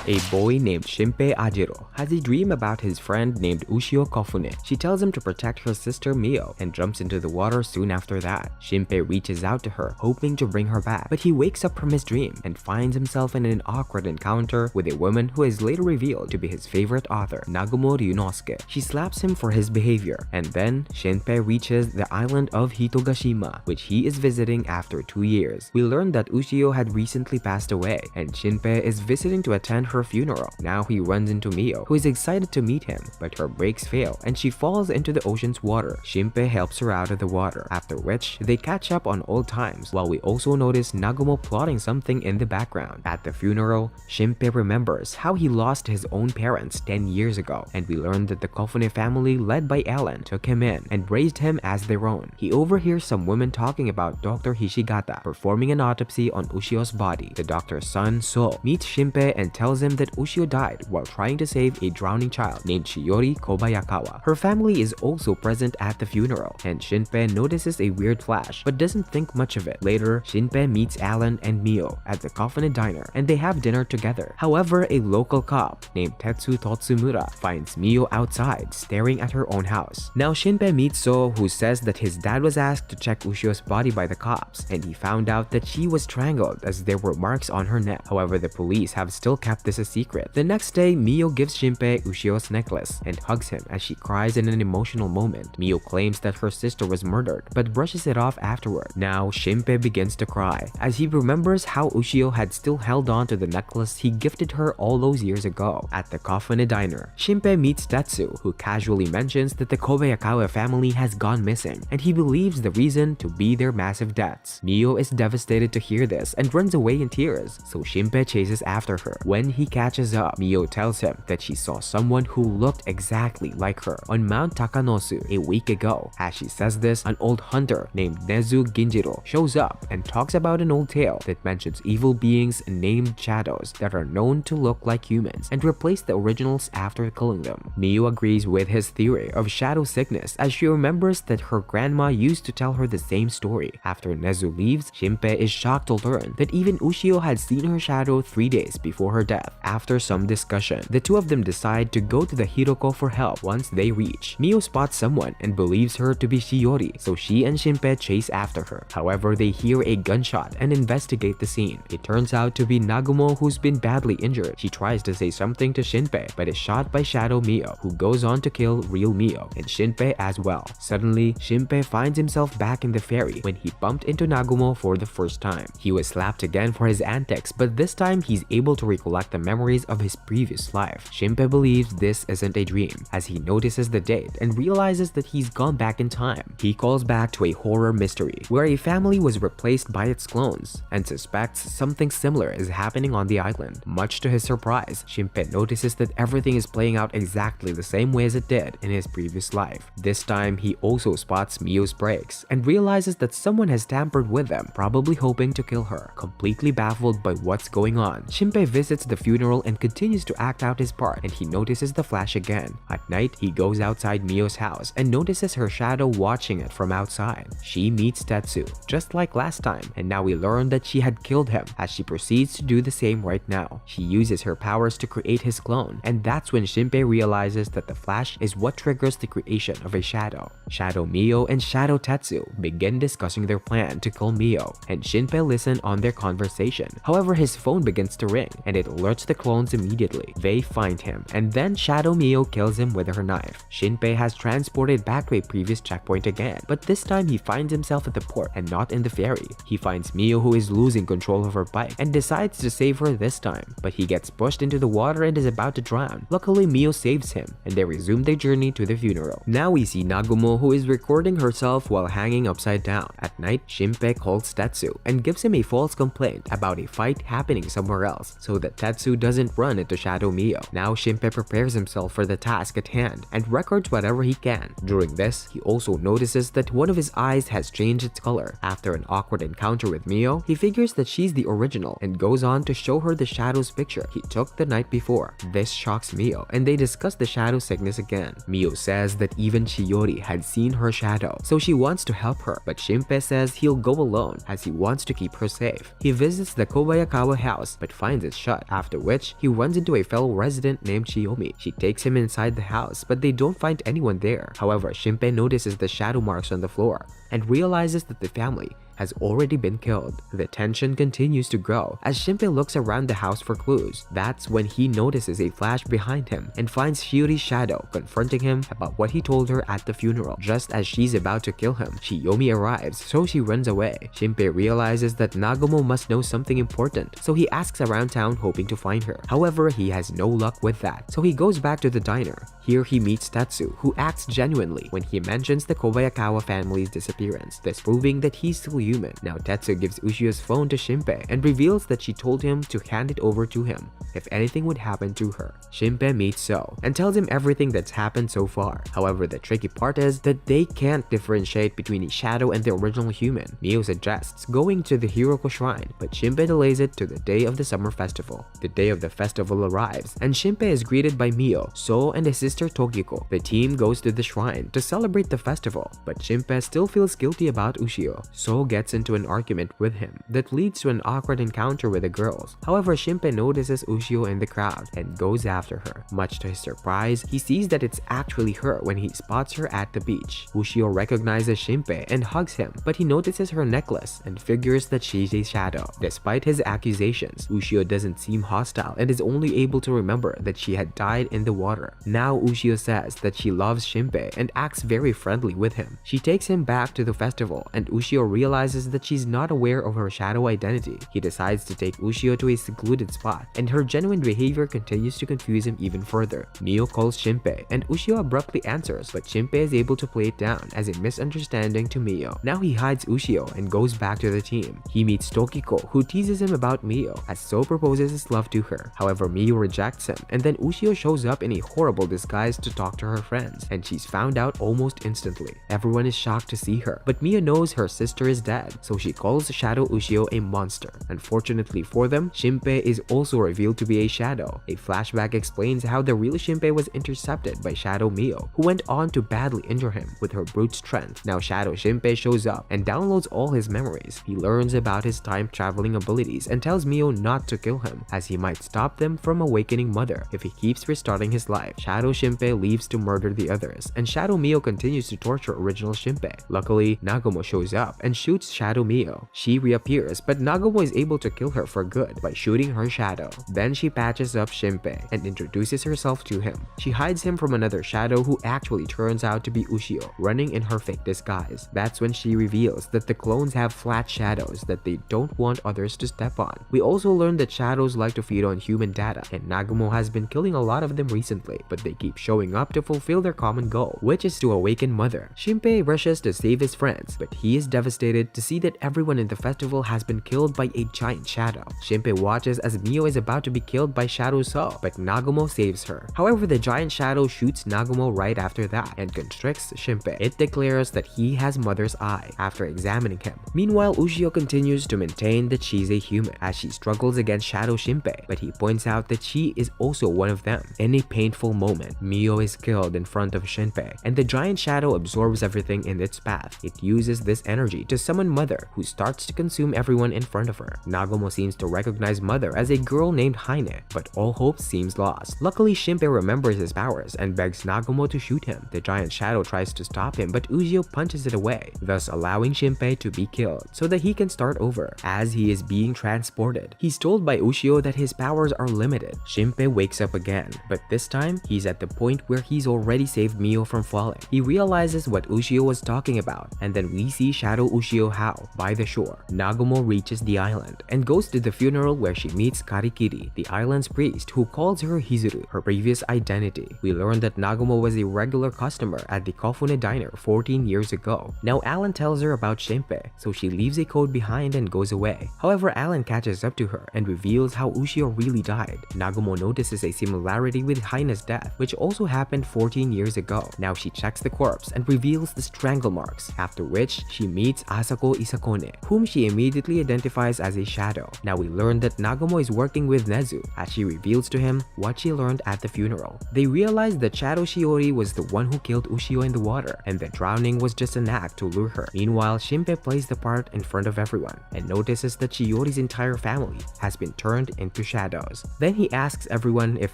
A boy named Shinpei Ajiro has a dream about his friend named Ushio Kofune. She tells him to protect her sister Mio and jumps into the water soon after that. Shinpei reaches out to her, hoping to bring her back, but he wakes up from his dream and finds himself in an awkward encounter with a woman who is later revealed to be his favorite author, Nagumo Ryunosuke. She slaps him for his behavior, and then Shinpei reaches the island of Hitogashima, which he is visiting after 2 years. We learn that Ushio had recently passed away, and Shinpei is visiting to attend her funeral. Now he runs into Mio, who is excited to meet him, but her brakes fail and she falls into the ocean's water. Shinpei helps her out of the water, after which they catch up on old times, while we also notice Nagumo plotting something in the background. At the funeral, Shinpei remembers how he lost his own parents 10 years ago, and we learn that the Kofune family led by Ellen took him in and raised him as their own. He overhears some women talking about Dr. Hishigata performing an autopsy on Ushio's body. The doctor's son, So, meets Shinpei and tells him that Ushio died while trying to save a drowning child named Shiori Kobayakawa. Her family is also present at the funeral, and Shinpei notices a weird flash but doesn't think much of it. Later, Shinpei meets Alan and Mio at the Kofune diner and they have dinner together. However, a local cop named Tetsu Totsumura finds Mio outside staring at her own house. Now Shinpei meets So, who says that his dad was asked to check Ushio's body by the cops, and he found out that she was strangled as there were marks on her neck. However, the police have still kept this a secret. The next day, Mio gives Shinpei Ushio's necklace and hugs him as she cries in an emotional moment. Mio claims that her sister was murdered but brushes it off afterward. Now Shinpei begins to cry as he remembers how Ushio had still held on to the necklace he gifted her all those years ago. At the Kofune diner, Shinpei meets Tetsu, who casually mentions that the Kobayakawa family has gone missing, and he believes the reason to be their massive debts. Mio is devastated to hear this and runs away in tears, so Shinpei chases after her. When he catches up, Mio tells him that she saw someone who looked exactly like her on Mount Takanosu a week ago. As she says this, an old hunter named Nezu Ginjiro shows up and talks about an old tale that mentions evil beings named shadows that are known to look like humans and replace the originals after killing them. Mio agrees with his theory of shadow sickness as she remembers that her grandma used to tell her the same story. After Nezu leaves, Shinpei is shocked to learn that even Ushio had seen her shadow 3 days before her death. After some discussion, the two of them decide to go to the Hiroko for help. Once they reach, Mio spots someone and believes her to be Shiori, so she and Shinpei chase after her. However, they hear a gunshot and investigate the scene. It turns out to be Nagumo, who's been badly injured. She tries to say something to Shinpei but is shot by Shadow Mio, who goes on to kill real Mio and Shinpei as well. Suddenly, Shinpei finds himself back in the ferry when he bumped into Nagumo for the first time. He was slapped again for his antics, but this time he's able to recollect the memories of his previous life. Shinpei believes this isn't a dream as he notices the date and realizes that he's gone back in time. He calls back to a horror mystery where a family was replaced by its clones and suspects something similar is happening on the island. Much to his surprise, Shinpei notices that everything is playing out exactly the same way as it did in his previous life. This time, he also spots Mio's brakes and realizes that someone has tampered with them, probably hoping to kill her. Completely baffled by what's going on, Shinpei visits the funeral and continues to act out his part, and he notices the flash again. At night, he goes outside Mio's house and notices her shadow watching it from outside. She meets Tetsu, just like last time, and now we learn that she had killed him as she proceeds to do the same right now. She uses her powers to create his clone, and that's when Shinpei realizes that the flash is what triggers the creation of a shadow. Shadow Mio and Shadow Tetsu begin discussing their plan to kill Mio, and Shinpei listens on their conversation. However, his phone begins to ring, and it alerts the clones immediately. They find him, and then Shadow Mio kills him with her knife. Shinpei has transported back to a previous checkpoint again, but this time he finds himself at the port and not in the ferry. He finds Mio, who is losing control of her bike, and decides to save her this time, but he gets pushed into the water and is about to drown. Luckily, Mio saves him, and they resume their journey to the funeral. Now we see Nagumo, who is recording herself while hanging upside down. At night, Shinpei calls Tetsu and gives him a false complaint about a fight happening somewhere else so that Tetsu doesn't run into Shadow Mio. Now Shinpei prepares himself for the task at hand and records whatever he can. During this, he also notices that one of his eyes has changed its color. After an awkward encounter with Mio, he figures that she's the original and goes on to show her the Shadow's picture he took the night before. This shocks Mio, and they discuss the Shadow sickness again. Mio says that even Shiori had seen her shadow, so she wants to help her, but Shinpei says he'll go alone as he wants to keep her safe. He visits the Kobayakawa house but finds it shut after after which he runs into a fellow resident named Chiyomi. She takes him inside the house, but they don't find anyone there. However, Shinpei notices the shadow marks on the floor and realizes that the family has already been killed. The tension continues to grow as Shinpei looks around the house for clues. That's when he notices a flash behind him and finds Shiori's shadow confronting him about what he told her at the funeral. Just as she's about to kill him, Chiyomi arrives, so she runs away. Shinpei realizes that Nagumo must know something important, so he asks around town hoping to find her. However, he has no luck with that, so he goes back to the diner. Here he meets Tetsu, who acts genuinely when he mentions the Kobayakawa family's disappearance, thus proving that he's still human. Now Tetsu gives Ushio's phone to Shinpei and reveals that she told him to hand it over to him if anything would happen to her. Shinpei meets So and tells him everything that's happened so far. However, the tricky part is that they can't differentiate between a shadow and the original human. Mio suggests going to the Hiroko shrine, but Shinpei delays it to the day of the summer festival. The day of the festival arrives and Shinpei is greeted by Mio, So, and his sister Tokiko. The team goes to the shrine to celebrate the festival, but Shinpei still feels guilty about Ushio. So gets into an argument with him that leads to an awkward encounter with the girls. However, Shinpei notices Ushio in the crowd and goes after her. Much to his surprise, he sees that it's actually her when he spots her at the beach. Ushio recognizes Shinpei and hugs him, but he notices her necklace and figures that she's a shadow. Despite his accusations, Ushio doesn't seem hostile and is only able to remember that she had died in the water. Now Ushio says that she loves Shinpei and acts very friendly with him. She takes him back to the festival and Ushio realizes that she's not aware of her shadow identity. He decides to take Ushio to a secluded spot, and her genuine behavior continues to confuse him even further. Mio calls Shinpei, and Ushio abruptly answers, but Shinpei is able to play it down as a misunderstanding to Mio. Now he hides Ushio and goes back to the team. He meets Tokiko, who teases him about Mio, as So proposes his love to her. However, Mio rejects him, and then Ushio shows up in a horrible disguise to talk to her friends, and she's found out almost instantly. Everyone is shocked to see her, but Mio knows her sister is dead, so she calls Shadow Ushio a monster. Unfortunately for them, Shinpei is also revealed to be a shadow. A flashback explains how the real Shinpei was intercepted by Shadow Mio, who went on to badly injure him with her brute strength. Now Shadow Shinpei shows up and downloads all his memories. He learns about his time-traveling abilities and tells Mio not to kill him, as he might stop them from awakening Mother if he keeps restarting his life. Shadow Shinpei leaves to murder the others, and Shadow Mio continues to torture original Shinpei. Luckily, Nagumo shows up and shoots Shadow Mio. She reappears, but Nagumo is able to kill her for good by shooting her shadow. Then she patches up Shinpei and introduces herself to him. She hides him from another shadow who actually turns out to be Ushio, running in her fake disguise. That's when she reveals that the clones have flat shadows that they don't want others to step on. We also learn that shadows like to feed on human data, and Nagumo has been killing a lot of them recently, but they keep showing up to fulfill their common goal, which is to awaken Mother. Shinpei rushes to save his friends, but he is devastated to see that everyone in the festival has been killed by a giant shadow. Shinpei watches as Mio is about to be killed by Shadow So, but Nagumo saves her. However, the giant shadow shoots Nagumo right after that and constricts Shinpei. It declares that he has Mother's eye after examining him. Meanwhile, Ushio continues to maintain that she's a human as she struggles against Shadow Shinpei, but he points out that she is also one of them. In a painful moment, Mio is killed in front of Shinpei, and the giant shadow absorbs everything in its path. It uses this energy to summon Mother, who starts to consume everyone in front of her. Nagumo seems to recognize Mother as a girl named Haine, but all hope seems lost. Luckily, Shinpei remembers his powers and begs Nagumo to shoot him. The giant shadow tries to stop him, but Ushio punches it away, thus allowing Shinpei to be killed so that he can start over. As he is being transported, he's told by Ushio that his powers are limited. Shinpei wakes up again, but this time, he's at the point where he's already saved Mio from falling. He realizes what Ushio was talking about, and then we see Shadow Ushio Hao by the shore. Nagumo reaches the island and goes to the funeral where she meets Karikiri, the island's priest, who calls her Hizuru, her previous identity. We learn that Nagumo was a regular customer at the Kofune diner 14 years ago. Now Alan tells her about Shinpei, so she leaves a code behind and goes away. However, Alan catches up to her and reveals how Ushio really died. Nagumo notices a similarity with Haine's death, which also happened 14 years ago. Now she checks the corpse and reveals the strangle marks, after which she meets Asako Masako Isakone, whom she immediately identifies as a shadow. Now we learn that Nagumo is working with Nezu as she reveals to him what she learned at the funeral. They realize that Shadow Shiori was the one who killed Ushio in the water, and that drowning was just an act to lure her. Meanwhile, Shinpei plays the part in front of everyone and notices that Shiori's entire family has been turned into shadows. Then he asks everyone if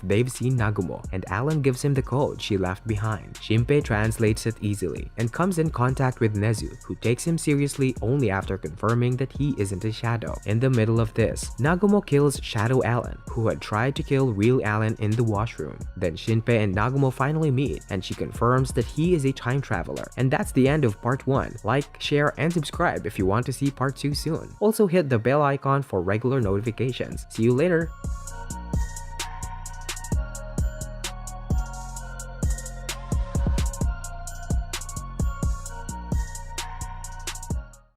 they've seen Nagumo, and Alan gives him the code she left behind. Shinpei translates it easily and comes in contact with Nezu, who takes him seriously only after confirming that he isn't a shadow. In the middle of this, Nagumo kills Shadow Alan, who had tried to kill real Alan in the washroom. Then Shinpei and Nagumo finally meet, and she confirms that he is a time traveler. And that's the end of part 1. Like, share, and subscribe if you want to see part 2 soon. Also hit the bell icon for regular notifications. See you later!